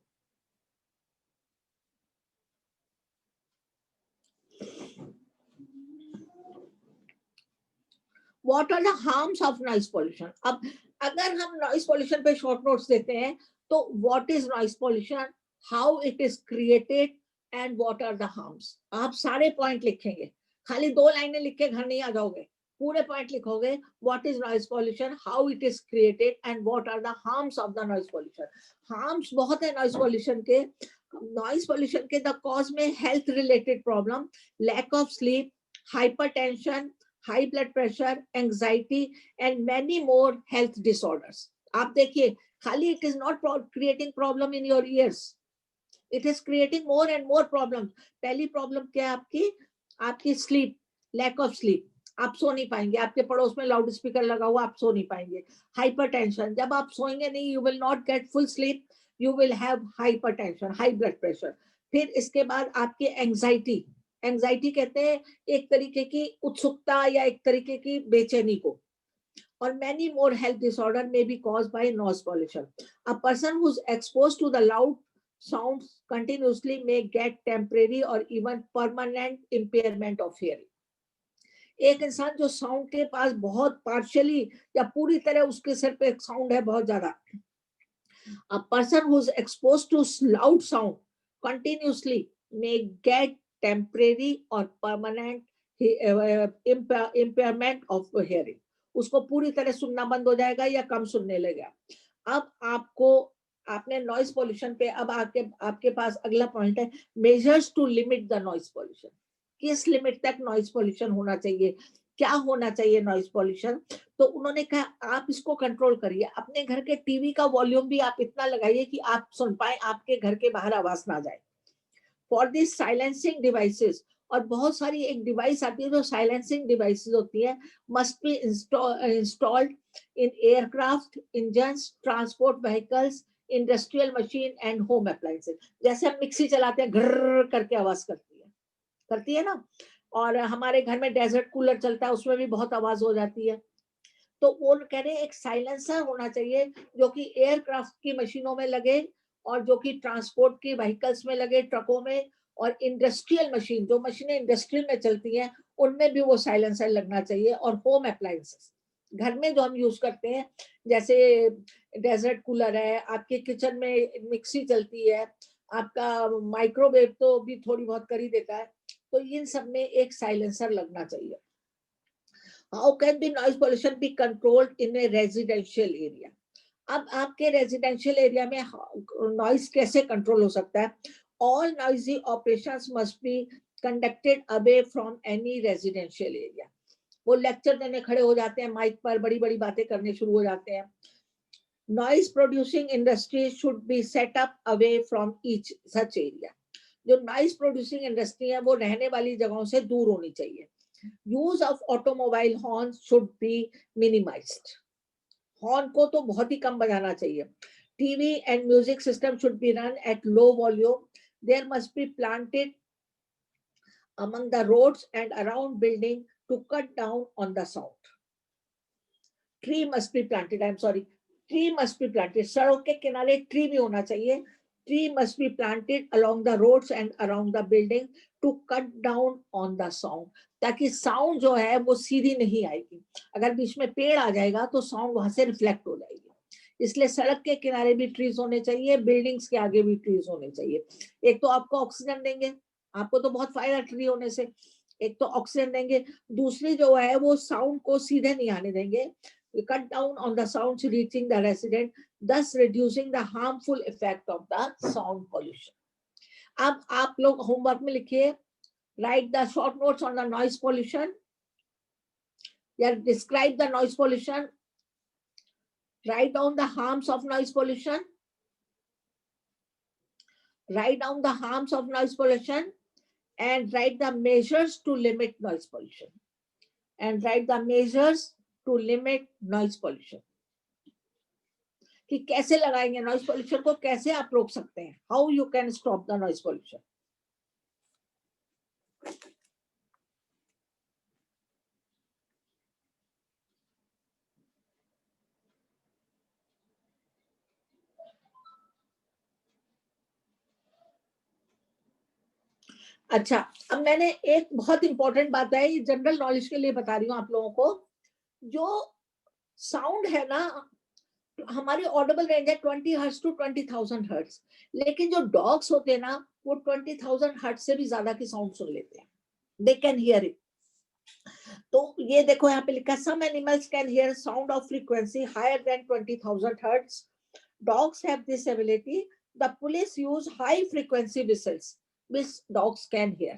What are the harms of noise pollution? अब अगर हम noise pollution पे short notes देते हैं तो what is noise pollution, how it is created and what are the harms. आप सारे point लिखेंगे, खाली 2 लाइनें लिख के घर नहीं आ जाओगे, पूरे point लिखोगे. What is noise pollution, how it is created and what are the harms of the noise pollution. harms बहुत है noise pollution के. noise pollution के the cause में health related problem, lack of sleep, hypertension, high blood pressure, anxiety and many more health disorders. आप देखिए, खाली it is not creating problem in your ears, it is creating more and more problems. पहली problem क्या है आपकी? आपकी sleep, lack of sleep, आप सो नहीं पाएंगे, आपके पड़ोस में लाउड स्पीकर लगा हुआ, आप सो नहीं पाएंगे. हाइपरटेंशन, जब आप सोएंगे नहीं, you will not get full sleep, you will have hypertension, high blood pressure. फिर इसके बाद आपकी एंजाइटी, एंजाइटी कहते हैं एक तरीके की उत्सुकता या एक तरीके की बेचैनी को. और many more health disorder may be caused by noise pollution. A person who's exposed to the loud sounds continuously may get temporary or even permanent impairment of hearing. एक इंसान जो साउंड के पास बहुत पार्शियली या पूरी तरह उसके सिर पे साउंड है बहुत ज्यादा, a person who's exposed to loud sound continuously may get temporary or permanent impairment of hearing. उसको पूरी तरह सुनना बंद हो जाएगा या कम सुनने लगेगा. अब आपको, आपने नॉइज पोल्यूशन पे, अब आपके पास अगला पॉइंट है measures to limit the noise pollution. किस लिमिट तक नॉइज पोल्यूशन होना चाहिए, क्या होना चाहिए नॉइज पोल्यूशन. तो उन्होंने कहा आप इसको कंट्रोल करिए, अपने घर के टीवी का वॉल्यूम भी आप इतना लगाइए कि आप सुन पाए, आपके घर के बाहर आवाज ना जाए. फॉर दिस साइलेंसिंग डिवाइसेस, और बहुत सारी एक डिवाइस आती है जो साइलेंसिंग डिवाइसेस होती है, must be installed in aircraft, engines, transport vehicles, industrial machine and home appliances. जैसे हम मिक्सी चलाते हैं, घर्र करके आवाज करती है ना, और हमारे घर में डेजर्ट कूलर चलता है, उसमें भी बहुत आवाज हो जाती है. तो वो कह रहे हैं एक साइलेंसर होना चाहिए जो कि एयरक्राफ्ट की मशीनों में लगे, और जो कि ट्रांसपोर्ट की व्हीकल्स में लगे, ट्रकों में, और इंडस्ट्रियल मशीन, जो मशीनें इंडस्ट्रियल में चलती हैं उनमें भी वो साइलेंसर लगना चाहिए. और होम अप्लायंसेस, घर में जो हम यूज करते हैं, जैसे डेजर्ट कूलर है, आपके किचन में मिक्सी चलती है, आपका माइक्रोवेव तो भी थोड़ी बहुत कर ही देता है, तो इन सब में एक साइलेंसर लगना चाहिए. How can the noise pollution be controlled in a residential area? अब आपके रेजिडेंशियल एरिया में नॉइज कैसे कंट्रोल हो सकता है? All noisy operations must be conducted away from any residential area. वो लेक्चर देने खड़े हो जाते हैं माइक पर, बड़ी बड़ी बातें करने शुरू हो जाते हैं. Noise producing industries should be set up away from each such area. जो नॉइज प्रोड्यूसिंग इंडस्ट्री है वो रहने वाली जगहों से दूर होनी चाहिए. Use of automobile horn should be minimized. Horn को तो बहुत ही कम बजाना चाहिए. TV and music system should be run at low volume. There must be planted among the roads and around building to cut down on the sound. Tree must be planted, I'm sorry, tree must be planted. सड़क के किनारे tree भी होना चाहिए. Tree must be planted along the roads and around the building to cut down on the sound. ताकि sound जो है वो सीधी नहीं आएगी. अगर बीच में पेड़ आ जाएगा तो साउंड वहां से रिफ्लेक्ट हो जाएगी. इसलिए सड़क के किनारे भी ट्रीज होने चाहिए, बिल्डिंग्स के आगे भी ट्रीज होने चाहिए. एक तो आपको ऑक्सीजन देंगे, आपको तो बहुत फायदा ट्री होने से, एक तो ऑक्सीजन देंगे, दूसरी जो है वो साउंड को सीधे नहीं आने देंगे. We cut down on the sounds reaching the resident, thus reducing the harmful effect of the sound pollution. अब आप लोग होमवर्क में लिखिए, write the short notes on the noise pollution. Yeah, describe the noise pollution. Write down the harms of noise pollution. Write down the harms of noise pollution and write the measures to limit noise pollution. And write the measures to limit noise pollution. कि कैसे लगाएंगे noise pollution को, कैसे आप रोक सकते हैं, how you can stop the noise pollution. अच्छा, अब मैंने एक बहुत इंपॉर्टेंट बात है, ये जनरल नॉलेज के लिए बता रही हूँ आप लोगों को। जो साउंड है ना, हमारी ऑडिबल रेंज है 20 हर्ट्ज टू 20,000 हर्ट्ज, लेकिन जो डॉग्स होते हैं ना, वो 20,000 हर्ट्ज से भी ज्यादा की साउंड सुन लेते हैं, दे कैन हियर इट। तो ये देखो यहाँ पे लिखा, some animals can hear sound of frequency higher than 20,000 hertz, dogs have this ability, the police use high frequency whistles which dogs can hear।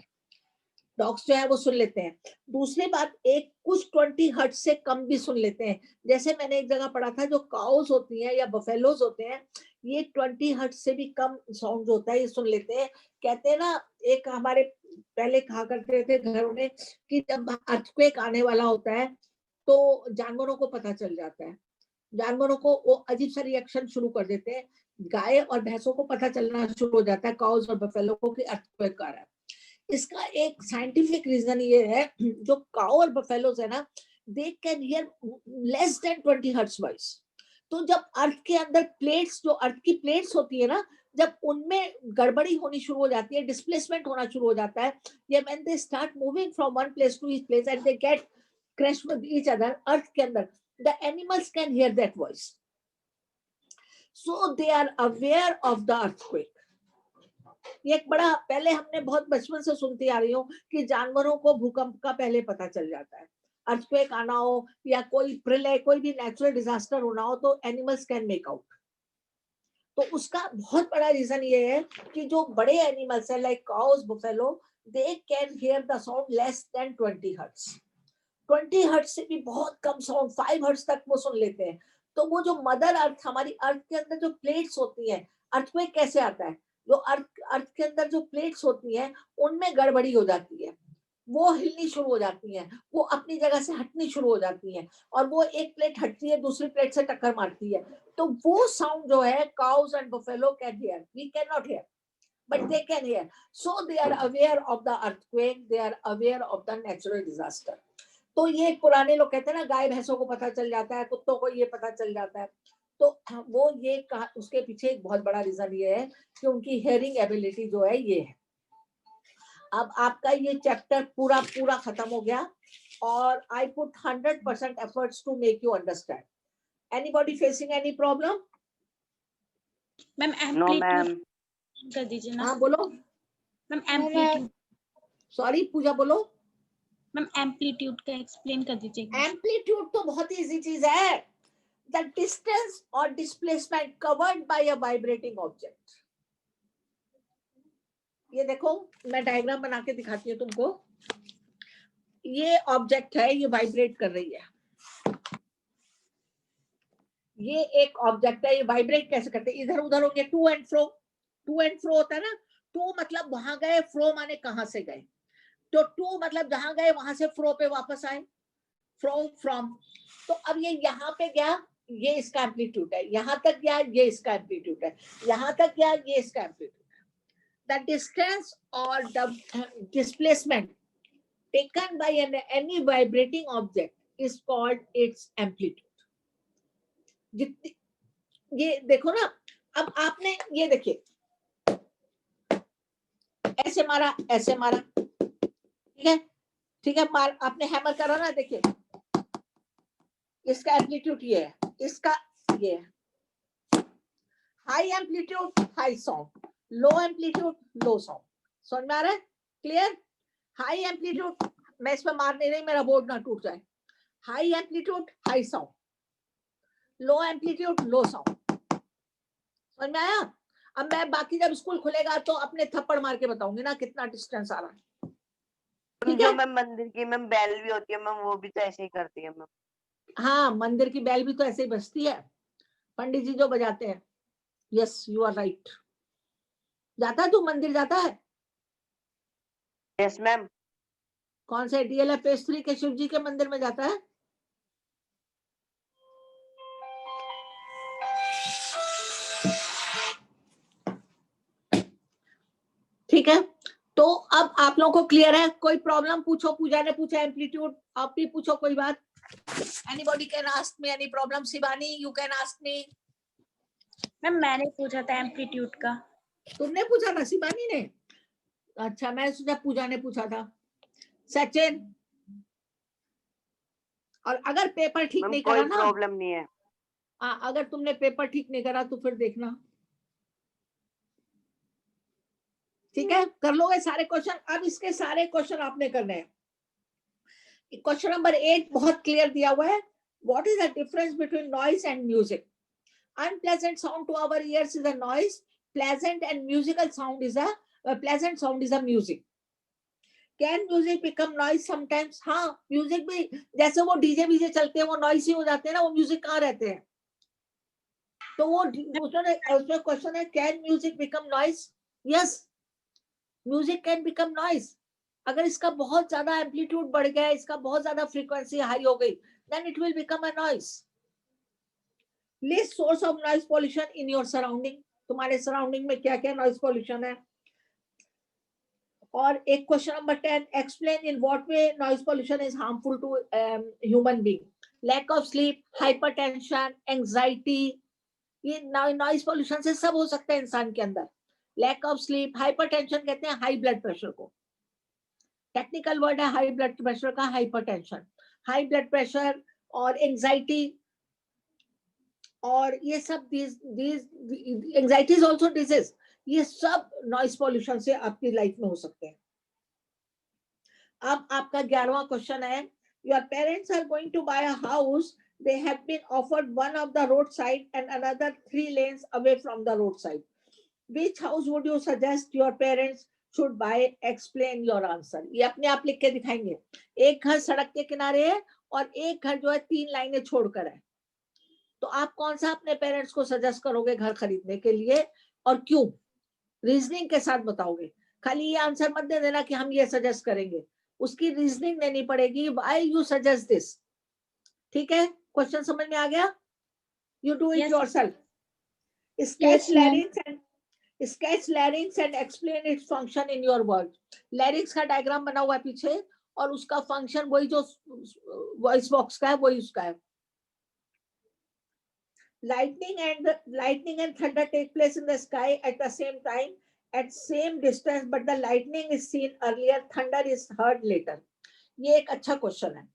Dogs जो है वो सुन लेते हैं। दूसरी बात, एक कुछ 20 हर्ट्ज से कम भी सुन लेते हैं। जैसे मैंने एक जगह पढ़ा था, जो काउस होती हैं या बफेलोज होते हैं, ये 20 हर्ट्ज से भी कम साउंड होता है, ये सुन लेते हैं। कहते हैं ना, एक हमारे पहले कहा करते थे घरों में कि जब अर्थक्वेक आने वाला होता है तो जानवरों को पता चल जाता है, जानवरों को वो अजीब सा रिएक्शन शुरू कर देते हैं। गाय और भैंसों को पता चलना शुरू हो जाता है, काउस और बफेलो को, कि अर्थक्वेक आ रहा है। इसका एक साइंटिफिक रीजन ये है, जो काउ और बफेलोज है ना, they can hear less than 20 hertz voice. तो जब अर्थ के अंदर प्लेट्स, जो अर्थ की प्लेट्स होती है ना, जब उनमें गड़बड़ी होनी शुरू हो जाती है, डिस्प्लेसमेंट होना शुरू हो जाता है, या when they start moving from one place to each place and they get crash with each other earth के अंदर, the animals can hear that voice, so they are aware of the earthquake. ये एक बड़ा, पहले हमने बहुत बचपन से सुनती आ रही हूँ कि जानवरों को भूकंप का पहले पता चल जाता है, अर्थक्वेक आना हो या कोई प्रलय, कोई भी नेचुरल डिजास्टर होना हो, तो एनिमल्स कैन मेक आउट। तो उसका बहुत बड़ा रीजन ये है कि जो बड़े एनिमल्स है like cows, buffalo, they can hear the sound less than 20 hertz. 20 hertz से भी बहुत कम साउंड, 5 हर्ट्ज तक वो सुन लेते हैं। तो वो जो मदर अर्थ, हमारी अर्थ के अंदर जो प्लेट्स होती हैं, अर्थक्वेक कैसे आता है, जो अर्थ के अंदर जो प्लेट्स होती हैं उनमें गड़बड़ी हो जाती है, वो हिलनी शुरू हो जाती हैं, वो अपनी जगह से हटनी शुरू हो जाती हैं, और वो एक प्लेट हटती है, दूसरी प्लेट से टक्कर मारती है। तो वो साउंड जो है cows and buffalo can hear, we can not hear, but they can hear. So they are aware of the earthquake, they are aware of the natural disaster. तो ये पुराने लोग कहते हैं ना, गाय भैंसों को पता चल जाता है, कुत्तों को ये पता चल जाता है। तो वो ये कहा, उसके पीछे एक बहुत बड़ा रीजन ये है कि उनकी हेयरिंग एबिलिटी जो है ये है। अब आपका ये चैप्टर पूरा पूरा खत्म हो गया, और I put 100% efforts to make you understand. Anybody facing any problem? Ma'am no ma'am. कर दीजिए ना। हाँ बोलो मैम एम्पलीट्यूड, सॉरी पूजा बोलो। मैम एम्पलीट्यूड का एक्सप्लेन कर दीजिए। एम्पलीट्यूड तो बहुत इजी चीज है, द डिस्टेंस और displacement covered by a vibrating object. ये देखो, मैं डायग्राम बना के दिखाती हूँ तुमको। ये ऑब्जेक्ट है, ये वाइब्रेट कर रही है, ये एक ऑब्जेक्ट है, ये वाइब्रेट कैसे करते हैं, इधर उधर होंगे, to and fro. To and fro होता है ना, टू मतलब वहां गए, फ्रो माने कहां से गए, तो टू मतलब जहां गए वहां से फ्रो पे वापस आए, फ्रो फ्रॉम। तो अब ये यहाँ पे गया, ये इसका एम्पलीट्यूड है, यहाँ तक गया, ये इसका एम्पलीट्यूड है, यहाँ तक गया, ये इसका एम्पलीट्यूड है। द डिस्टेंस और the displacement taken by any vibrating object is called its amplitude। जितनी, ये देखो ना, अब आपने ये देखिए, ऐसे मारा, ऐसे मारा, ठीक है, ठीक है, मार, आपने हैमर करा ना, देखिए इसका एम्पलीट्यूड ये है, इसका ये है। हाई एम्पलीट्यूड हाई साउंड, लो एम्पलीट्यूड लो साउंड। समझ में आ रहा है? क्लियर? हाई एम्पलीट्यूड, मैं इस पे मार नहीं रही, मेरा बोर्ड ना टूट जाए। हाई एम्पलीट्यूड हाई साउंड, लो एम्पलीट्यूड लो साउंड। समझ में आया? अब मैं बाकी जब स्कूल खुलेगा तो अपने थप्पड़ मार के बताऊंगी ना कितना डिस्टेंस आ रहा है। ठीक जो है? मैम मंदिर की मैम बेल भी होती है मैम, वो भी तो ऐसे ही करती है मैम। हाँ, मंदिर की बेल भी तो ऐसे ही बजती है, पंडित जी जो बजाते हैं। Yes, you are right. जाता है तू मंदिर, जाता है? Yes ma'am. कौन से DLF phase 3 के शिव जी के मंदिर में जाता है? ठीक है, तो अब आप लोगों को क्लियर है? कोई प्रॉब्लम पूछो, पूजा ने पूछा एम्पलीट्यूड, आप भी पूछो कोई बात। Anybody can ask me any problem. Shivani you can ask me. Ma'am मैंने पूछा था एम्पलीट्यूड का। तुमने पूछा था शिवानी ने? अच्छा, मैंने सोचा पूजा ने पूछा था। सचिन, और अगर पेपर ठीक नहीं करा कोई ना, प्रॉब्लम नहीं है। अगर तुमने पेपर ठीक नहीं करा तो फिर देखना, ठीक है? कर लोगे सारे क्वेश्चन? अब इसके सारे क्वेश्चन आपने करने हैं। क्वेश्चन नंबर 8 बहुत क्लियर दिया हुआ है। What is the difference between noise and music? Unpleasant sound to our ears is a noise. Pleasant and musical sound is a pleasant sound is a music. Can music become noise sometimes? हाँ, music भी, जैसे वो DJ बीजे चलते हैं वो noise ही हो जाते हैं ना, वो म्यूजिक कहाँ रहते हैं? तो वो उसमें क्वेश्चन है, can music become noise? Yes, music can become noise. अगर इसका बहुत ज्यादा एम्पलीट्यूड बढ़ गया, इसका बहुत ज्यादा फ्रीक्वेंसी हाई हो गई, then it will become a noise. List source of noise pollution in your surrounding. तुम्हारे सराउंडिंग में क्या क्या नॉइज पॉल्यूशन है? और एक question number 10, explain in what way noise pollution is harmful to human being. Lack of sleep, hypertension, anxiety, ये noise pollution से सब हो सकता है इंसान के अंदर। लैक ऑफ स्लीप, हाइपरटेंशन कहते हैं हाई ब्लड प्रेशर को, टेक्निकल वर्ड है हाई ब्लड प्रेशर का हाइपरटेंशन। हाई ब्लड प्रेशर और एंजाइटी, और ये सब एंजाइटी इज आल्सो डिजीज, ये सब नॉइज पॉल्यूशन से आपकी लाइफ में हो सकते हैं। अब आपका 11वां क्वेश्चन है, your parents are going to buy a house, they have been offered one of the roadside and another 3 lanes away from the roadside. Which house would you suggest your parents should buy? Explain your answer. ये अपने आप लिख के दिखाएंगे। एक घर सड़क के किनारे है और एक घर जो है 3 लाइनें छोड़कर है, तो आप कौन सा अपने पेरेंट्स को सजेस्ट करोगे घर खरीदने के लिए और क्यों? रीजनिंग के साथ बताओगे, खाली ये आंसर मत दे देना कि हम ये सजेस्ट करेंगे, उसकी रीजनिंग देनी पड़ेगी, व्हाई यू सजेस्ट दिस। ठीक है, क्वेश्चन समझ में आ गया? You do it yourself. Sketch larynx and explain its function in your words. Larynx का डायग्राम बना हुआ है पीछे, और उसका फंक्शन वही जो वॉइस बॉक्स का है वही उसका है। Lightning and thunder take place in the sky at the same time, at same distance, but the lightning is seen earlier, thunder is heard later. ये एक अच्छा क्वेश्चन है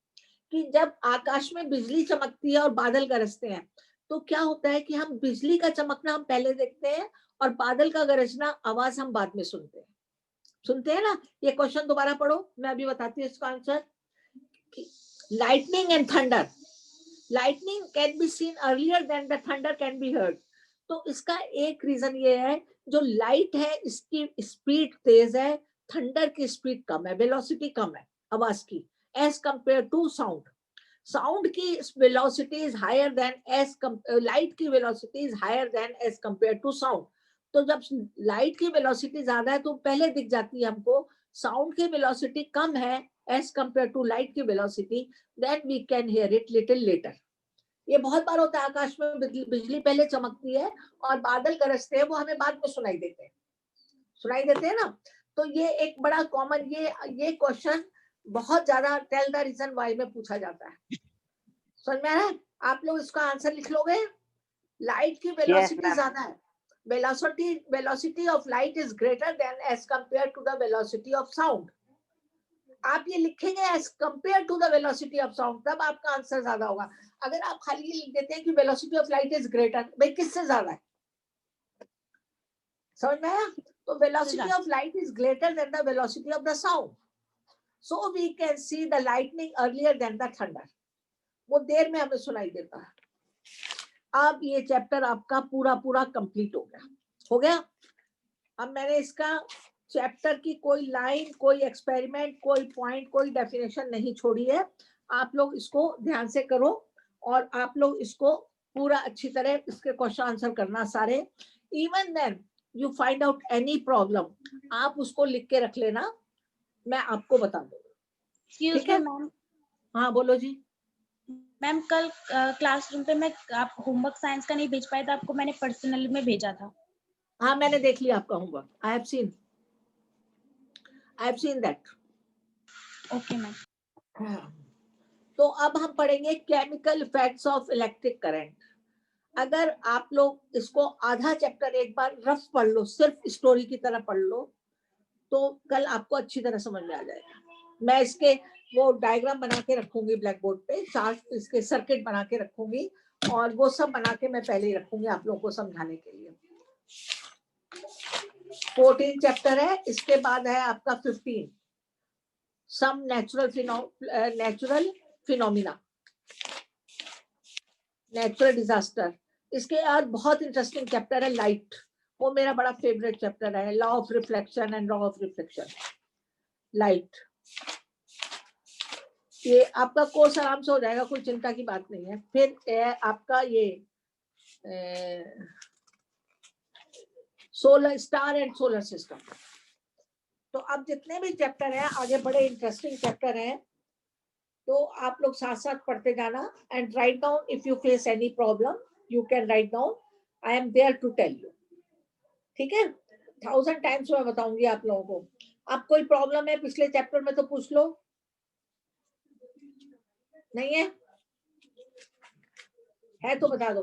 कि जब आकाश में बिजली चमकती है और बादल गरजते हैं, तो क्या होता है कि हम बिजली का चमकना हम पहले देखते हैं और बादल का गरजना आवाज हम बाद में सुनते हैं ना। ये क्वेश्चन दोबारा पढ़ो, मैं अभी बताती हूँ इसका answer. Lightning and thunder, lightning can be seen earlier than the thunder can be heard. तो इसका एक रीजन ये है, जो लाइट है इसकी स्पीड तेज है, थंडर की स्पीड कम है, वेलोसिटी कम है आवाज की, as compare to sound. Sound की velocity is higher than light की velocity is higher than as compare to sound. तो जब लाइट की वेलोसिटी ज्यादा है तो पहले दिख जाती है हमको, साउंड की वेलोसिटी कम है एज कंपेयर टू लाइट की velocity, then we can hear it little later. ये बहुत बार होता है, आकाश में बिजली पहले चमकती है और बादल गरजते हैं, वो हमें बाद में सुनाई देते हैं ना। तो ये एक बड़ा कॉमन, ये क्वेश्चन बहुत ज्यादा टेल द रीजन व्हाई में पूछा जाता है। समझ में आ रहा है? आप लोग इसका आंसर लिख लोगे। लाइट की वेलोसिटी ज्यादा है, velocity of light is greater than as compare to the velocity of sound. आप ये लिखेंगे as compare to the velocity of sound, तब आपका आंसर ज्यादा होगा। अगर आप खाली लिख देते हैं कि velocity of light is greater, भाई किससे ज्यादा है? समझ में आया? तो velocity of light is greater than the velocity of the sound, so we can see the lightning earlier than the thunder. वो देर में हमें सुनाई देता है। अब ये चैप्टर आपका पूरा कंप्लीट हो गया। अब मैंने इसका चैप्टर की कोई लाइन, कोई एक्सपेरिमेंट, कोई पॉइंट, कोई डेफिनेशन नहीं छोड़ी है। आप लोग इसको ध्यान से करो और आप लोग इसको पूरा अच्छी तरह इसके क्वेश्चन आंसर करना सारे। Even then you find out any problem, आप उसको लिख के रख लेना, मैं आपको बता दूंगी। ठीक है? हाँ बोलो जी। मैम कल क्लासरूम पे मैं आप होमवर्क साइंस का नहीं भेज पाया था, आपको मैंने पर्सनल में भेजा था। हाँ मैंने देख लिया आपका homework, I have seen. I have seen that. Okay ma'am. तो अब हम पढ़ेंगे chemical effects of electric current. अगर आप लोग इसको आधा चैप्टर एक बार रफ पढ़ लो, सिर्फ स्टोरी की तरह पढ़ लो, तो कल आपको अच्छी तरह समझ में आ जाएगा। मैं इसके वो डायग्राम बना के रखूंगी ब्लैक बोर्ड पे, चार्ट, इसके सर्किट बना के रखूंगी, और वो सब बना के मैं पहले ही रखूंगी आप लोगों को समझाने के लिए। 14 चैप्टर है, इसके बाद है आपका 15 some natural phenomena, natural disaster. इसके बाद बहुत इंटरेस्टिंग चैप्टर है लाइट, वो मेरा बड़ा फेवरेट चैप्टर है, law of reflection and law of reflection, light. ये आपका कोर्स आराम से हो जाएगा, कोई चिंता की बात नहीं है। फिर आपका ये solar star and solar system. तो अब जितने भी चैप्टर हैं आगे बड़े इंटरेस्टिंग चैप्टर हैं, तो आप लोग साथ साथ पढ़ते जाना। And write down, if you face any problem you can write down, I am there to tell you. ठीक है, 1000 टाइम्स मैं बताऊंगी आप लोगों को। अब कोई प्रॉब्लम है पिछले चैप्टर में तो पूछ लो, नहीं है तो बता दो।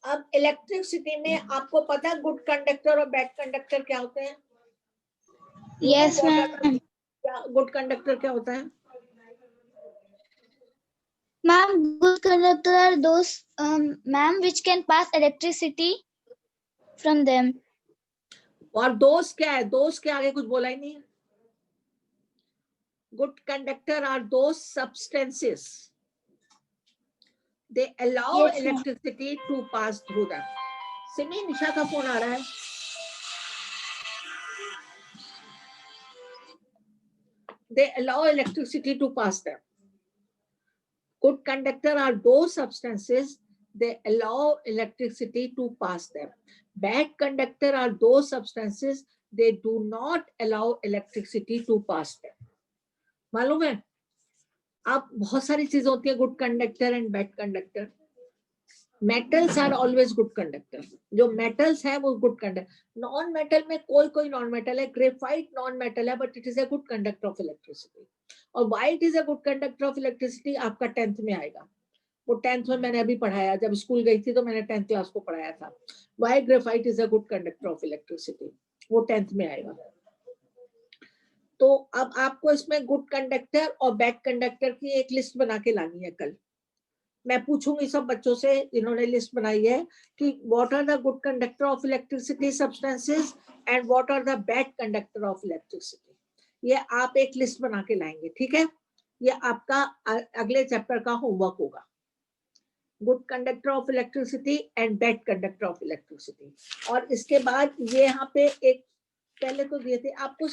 अब इलेक्ट्रिसिटी में आपको पता है गुड कंडक्टर और बैड कंडक्टर क्या होते हैं? Yes ma'am. गुड कंडक्टर क्या होता है? Ma'am, good conductor are those, ma'am, which can pass electricity from them. और दोस्त क्या है? दोस्त के आगे कुछ बोला ही नहीं है। Good conductor are those substances, they allow Yes, ma'am. electricity to pass through them. Simi, Nisha का फोन आ रहा है। They allow electricity to pass them. Good conductor are those substances, they allow electricity to pass them. Bad conductor are those substances, they do not allow electricity to pass them. मालूम है? आप बहुत सारी चीजें होती है good conductor and bad conductor. Metals are always good conductor, जो metals है वो गुड कंडक्टर। नॉन मेटल में कोई नॉन मेटल है, ग्रेफाइट नॉन मेटल है, but it is a good conductor of electricity. और why it is a good conductor of electricity आपका 10th में आएगा। वो 10th में मैंने अभी पढ़ाया, जब स्कूल गई थी तो मैंने 10th क्लास को पढ़ाया था। Why graphite is a good conductor of electricity, वो 10th में आएगा। तो अब आपको इसमें गुड कंडक्टर और बैड कंडक्टर की एक लिस्ट बना के लानी है कल। मैं पूछूंगी सब बच्चों से, इन्होंने लिस्ट बनाई है कि what are the good conductor of electricity substances and what are the bad conductor of electricity. ये आप एक लिस्ट बना के लाएंगे, ठीक है? ये आपका अगले चैप्टर का होमवर्क होगा, good conductor of electricity and bad conductor of electricity. और इसके बाद ये यहाँ पे एक पहले तो दिए थे आपको,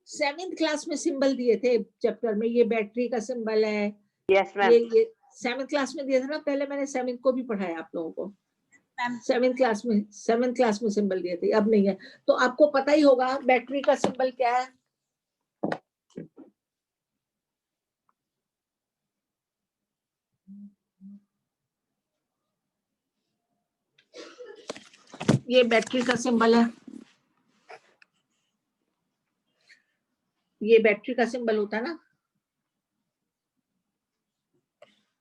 7th क्लास में सिंबल दिए थे चैप्टर में, ये बैटरी का सिंबल है। Yes ma'am. ये 7th क्लास में दिया था ना, पहले मैंने 7th को भी पढ़ाया आप लोगों को। 7th क्लास में सिंबल दिए थे, अब नहीं है। तो आपको पता ही होगा बैटरी का सिंबल क्या है। ये बैटरी का सिंबल है, ये बैटरी का सिंबल होता है ना।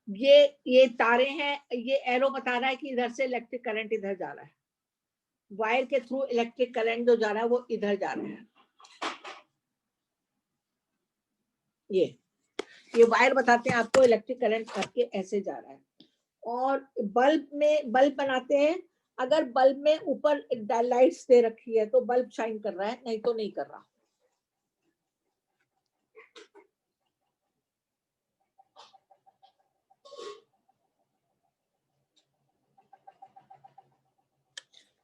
ये तारे हैं, ये एरो बता रहा है कि इधर से इलेक्ट्रिक करंट इधर जा रहा है, वायर के थ्रू इलेक्ट्रिक करंट जो जा रहा है वो इधर जा रहा है। ये वायर बताते हैं आपको इलेक्ट्रिक करंट करके ऐसे जा रहा है। और बल्ब बनाते हैं, अगर बल्ब में ऊपर लाइट्स दे रखी है तो बल्ब शाइन कर रहा है, नहीं तो नहीं कर रहा।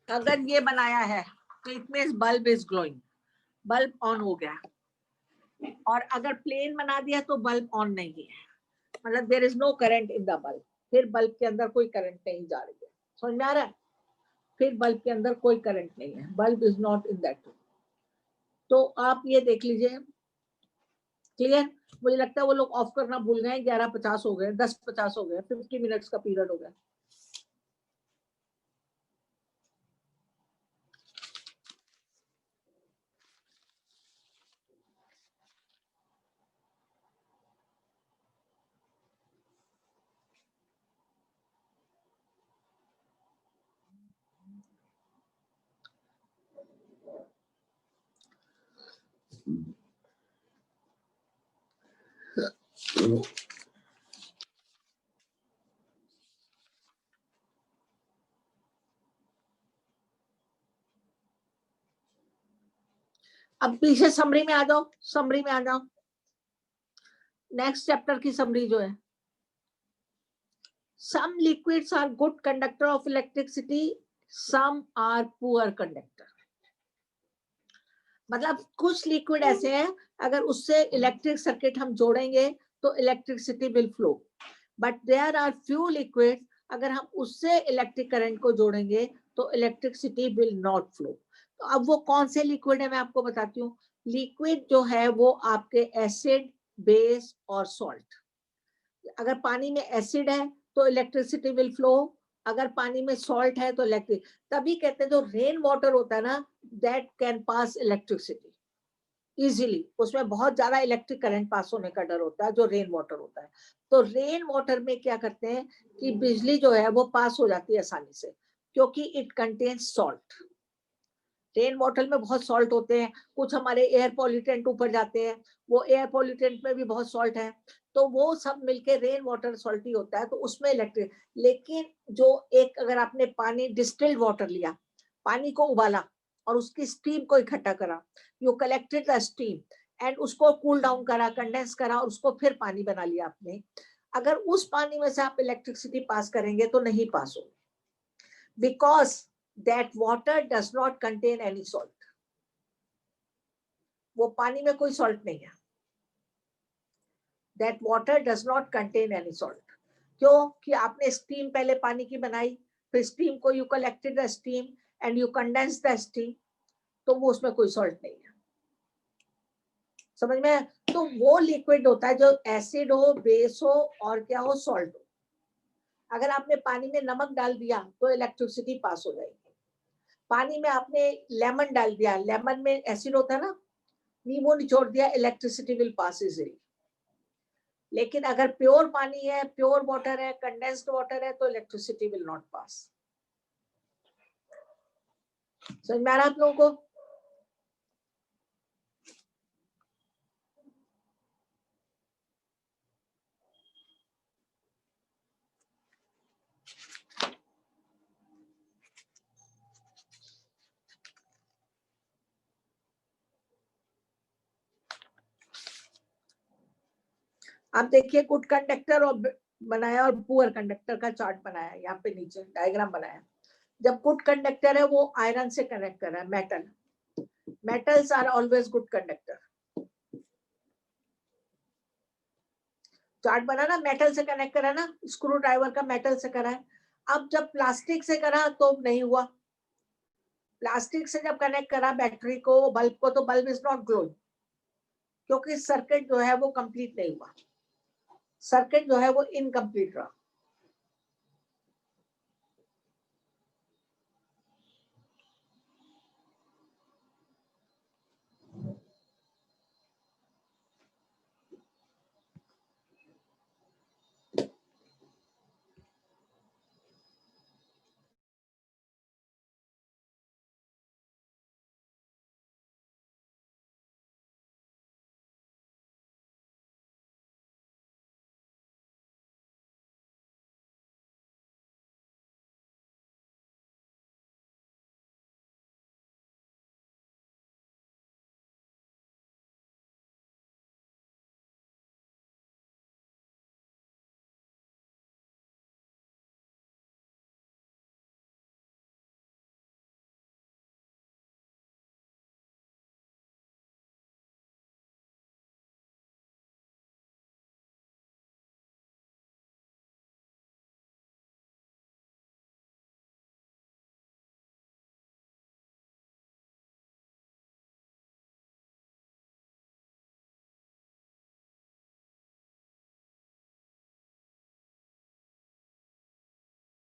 अगर ये बनाया है तो it means bulb is glowing, bulb on हो गया। और अगर प्लेन बना दिया तो बल्ब ऑन नहीं है, मतलब there is no current in the bulb, फिर बल्ब के अंदर कोई करंट नहीं जा रही है। समझ में आ रहा है? फिर बल्ब के अंदर कोई करंट नहीं है, bulb is not in that. तो आप ये देख लीजिए, क्लियर। मुझे लगता है वो लोग ऑफ करना भूल गए, 11:50 हो गए, 10:50 हो गए, 50 मिनट्स का पीरियड हो गया। अब पीछे समरी में आ जाओ, समरी में आ जाओ। नेक्स्ट चैप्टर की समरी जो है, some liquids are good conductor of electricity, some are poor conductor। मतलब कुछ लिक्विड ऐसे हैं, अगर उससे इलेक्ट्रिक सर्किट हम जोड़ेंगे तो electricity will flow, but there are few liquid, अगर हम उससे इलेक्ट्रिक करंट को जोड़ेंगे तो इलेक्ट्रिसिटी विल नॉट फ्लो। तो अब वो कौन से लिक्विड है मैं आपको बताती हूँ। लिक्विड जो है वो आपके एसिड, बेस और सॉल्ट। अगर पानी में एसिड है तो इलेक्ट्रिसिटी विल फ्लो, अगर पानी में सॉल्ट है तो इलेक्ट्रिक। तभी कहते हैं जो रेन वाटर होता है ना, that can pass electricity easily, उसमें बहुत ज्यादा इलेक्ट्रिक करंट पास होने का डर होता है जो रेन वाटर होता है। तो रेन वाटर में क्या करते हैं कि बिजली जो है वो पास हो जाती है आसानी से, क्योंकि it contains salt. Rain water में बहुत सॉल्ट होते हैं, कुछ हमारे एयर पॉल्यूटेंट ऊपर जाते हैं, वो एयर पॉल्यूटेंट में भी बहुत सॉल्ट है, तो वो सब मिलके रेन वाटर सॉल्टी होता है, तो उसमें इलेक्ट्रिक। लेकिन जो एक, अगर आपने पानी डिस्टिल्ड वाटर लिया, पानी को उबाला और उसकी स्टीम को इकट्ठा करा, you collected the steam and उसको कूल डाउन करा, कंडेंस करा और उसको फिर पानी बना लिया आपने, अगर उस पानी में से आप इलेक्ट्रिसिटी पास करेंगे तो नहीं पास होगी, because that water does not contain any salt। वो पानी में कोई सॉल्ट नहीं है। that water does not contain any salt। क्यों? कि आपने स्टीम पहले पानी की बनाई, फिर स्टीम को you collected the steam and you condensed the steam, तो वो उसमें कोई सॉल्ट नहीं है। समझ में? तो वो लिक्विड होता है जो एसिड हो, बेस हो और क्या हो, सॉल्ट हो। अगर आपने पानी में नमक डाल दिया तो इलेक्ट्रिसिटी पास हो जाएगी। पानी में आपने लेमन डाल दिया, लेमन में एसिड होता है ना, नींबू निचोड़ दिया, इलेक्ट्रिसिटी विल पास इजीली। लेकिन अगर प्योर पानी है, प्योर वाटर है, कंडेंस्ड वाटर है, तो इलेक्ट्रिसिटी विल नॉट पास। समझ में आ रहा है आप लोगों को? आप देखिए, गुड कंडक्टर और बनाया और पुअर कंडक्टर का चार्ट बनाया, यहाँ पे नीचे डायग्राम बनाया। जब गुड कंडक्टर है वो आयरन से कनेक्ट कर रहा है, metal, metals are always good conductor. Chart बना ना, मेटल से कनेक्ट करा ना, स्क्रू ड्राइवर का मेटल से करा है। अब जब प्लास्टिक से करा तो नहीं हुआ। प्लास्टिक से जब कनेक्ट करा बैटरी को, बल्ब को, तो बल्ब इज नॉट ग्लोइंग, क्योंकि सर्किट जो है वो कंप्लीट नहीं हुआ, सर्किट जो है वो इनकम्प्लीट रहा।